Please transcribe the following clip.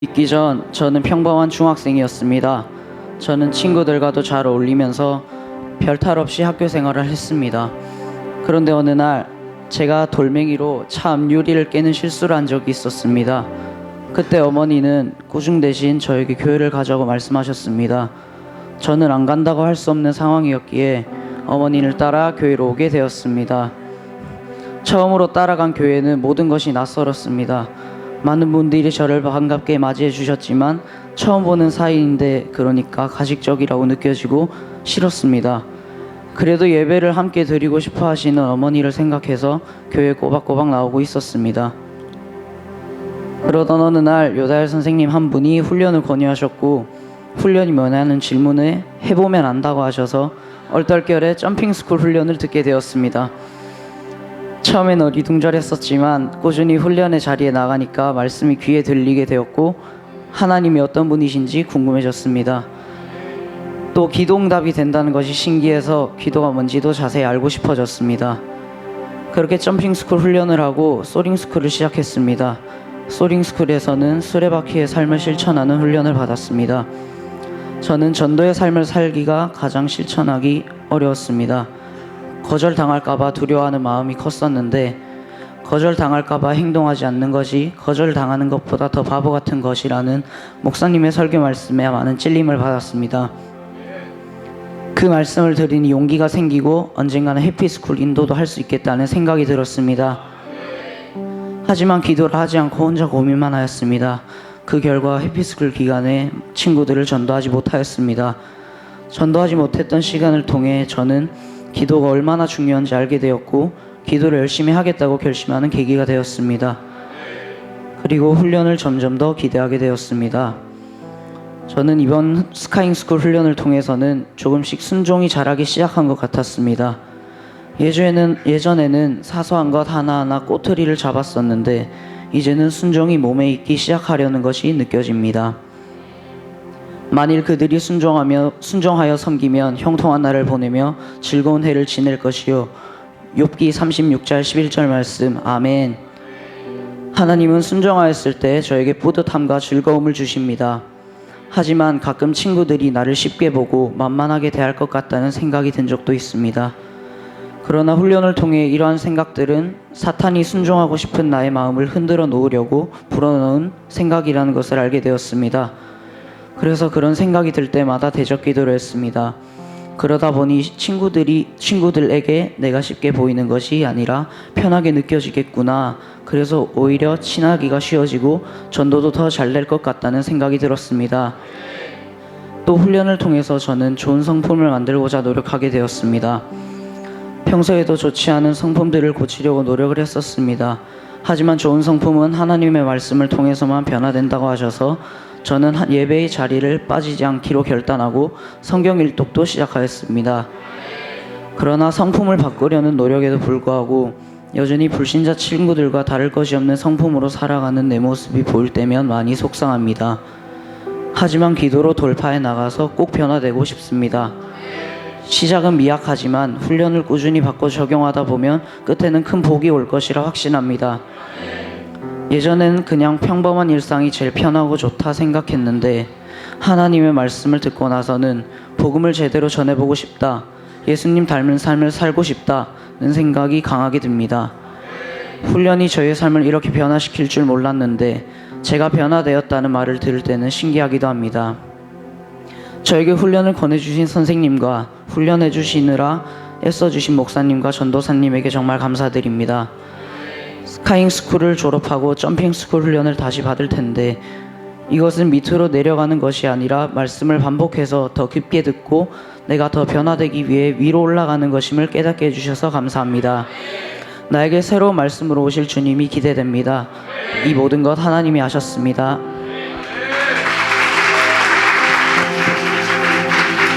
있기 전 저는 평범한 중학생이었습니다. 저는 친구들과도 잘 어울리면서 별탈 없이 학교 생활을 했습니다. 그런데 어느 날 제가 돌멩이로 차 앞유리를 깨는 실수를 한 적이 있었습니다. 그때 어머니는 꾸중 대신 저에게 교회를 가자고 말씀하셨습니다. 저는 안 간다고 할 수 없는 상황이었기에 어머니를 따라 교회로 오게 되었습니다. 처음으로 따라간 교회는 모든 것이 낯설었습니다. 많은 분들이 저를 반갑게 맞이해 주셨지만 처음 보는 사이인데 그러니까 가식적이라고 느껴지고 싫었습니다. 그래도 예배를 함께 드리고 싶어 하시는 어머니를 생각해서 교회에 꼬박꼬박 나오고 있었습니다. 그러던 어느 날 요다엘 선생님 한 분이 훈련을 권유하셨고 훈련이 뭐냐는 질문에 해보면 안다고 하셔서 얼떨결에 점핑스쿨 훈련을 듣게 되었습니다. 처음엔 어리둥절했었지만 꾸준히 훈련의 자리에 나가니까 말씀이 귀에 들리게 되었고 하나님이 어떤 분이신지 궁금해졌습니다. 또 기도응답이 된다는 것이 신기해서 기도가 뭔지도 자세히 알고 싶어졌습니다. 그렇게 점핑스쿨 훈련을 하고 소링스쿨을 시작했습니다. 소링스쿨에서는 수레바퀴의 삶을 실천하는 훈련을 받았습니다. 저는 전도의 삶을 살기가 가장 실천하기 어려웠습니다. 거절당할까봐 두려워하는 마음이 컸었는데 거절당할까봐 행동하지 않는 것이 거절당하는 것보다 더 바보 같은 것이라는 목사님의 설교 말씀에 많은 찔림을 받았습니다. 그 말씀을 들으니 용기가 생기고 언젠가는 해피스쿨 인도도 할 수 있겠다는 생각이 들었습니다. 하지만 기도를 하지 않고 혼자 고민만 하였습니다. 그 결과 해피스쿨 기간에 친구들을 전도하지 못하였습니다. 전도하지 못했던 시간을 통해 저는 기도가 얼마나 중요한지 알게 되었고 기도를 열심히 하겠다고 결심하는 계기가 되었습니다. 그리고 훈련을 점점 더 기대하게 되었습니다. 저는 이번 스카잉스쿨 훈련을 통해서는 조금씩 순종이 자라기 시작한 것 같았습니다. 예전에는 사소한 것 하나하나 꼬투리를 잡았었는데 이제는 순종이 몸에 익기 시작하려는 것이 느껴집니다. 만일 그들이 순종하여 섬기면 형통한 날을 보내며 즐거운 해를 지낼 것이요. 욥기 36절 11절 말씀. 아멘. 하나님은 순종하였을 때 저에게 뿌듯함과 즐거움을 주십니다. 하지만 가끔 친구들이 나를 쉽게 보고 만만하게 대할 것 같다는 생각이 든 적도 있습니다. 그러나 훈련을 통해 이러한 생각들은 사탄이 순종하고 싶은 나의 마음을 흔들어 놓으려고 불어넣은 생각이라는 것을 알게 되었습니다. 그래서 그런 생각이 들 때마다 대적 기도를 했습니다. 그러다 보니 친구들에게 내가 쉽게 보이는 것이 아니라 편하게 느껴지겠구나. 그래서 오히려 친하기가 쉬워지고 전도도 더 잘 될 것 같다는 생각이 들었습니다. 또 훈련을 통해서 저는 좋은 성품을 만들고자 노력하게 되었습니다. 평소에도 좋지 않은 성품들을 고치려고 노력을 했었습니다. 하지만 좋은 성품은 하나님의 말씀을 통해서만 변화된다고 하셔서 저는 예배의 자리를 빠지지 않기로 결단하고 성경 일독도 시작하였습니다. 그러나 성품을 바꾸려는 노력에도 불구하고 여전히 불신자 친구들과 다를 것이 없는 성품으로 살아가는 내 모습이 보일 때면 많이 속상합니다. 하지만 기도로 돌파해 나가서 꼭 변화되고 싶습니다. 시작은 미약하지만 훈련을 꾸준히 받고 적용하다 보면 끝에는 큰 복이 올 것이라 확신합니다. 예전에는 그냥 평범한 일상이 제일 편하고 좋다 생각했는데 하나님의 말씀을 듣고 나서는 복음을 제대로 전해보고 싶다, 예수님 닮은 삶을 살고 싶다는 생각이 강하게 듭니다. 훈련이 저의 삶을 이렇게 변화시킬 줄 몰랐는데 제가 변화되었다는 말을 들을 때는 신기하기도 합니다. 저에게 훈련을 권해주신 선생님과 훈련해주시느라 애써주신 목사님과 전도사님에게 정말 감사드립니다. 스카잉스쿨을 졸업하고 점핑스쿨 훈련을 다시 받을 텐데 이것은 밑으로 내려가는 것이 아니라 말씀을 반복해서 더 깊게 듣고 내가 더 변화되기 위해 위로 올라가는 것임을 깨닫게 해주셔서 감사합니다. 나에게 새로운 말씀으로 오실 주님이 기대됩니다. 이 모든 것 하나님이 하셨습니다.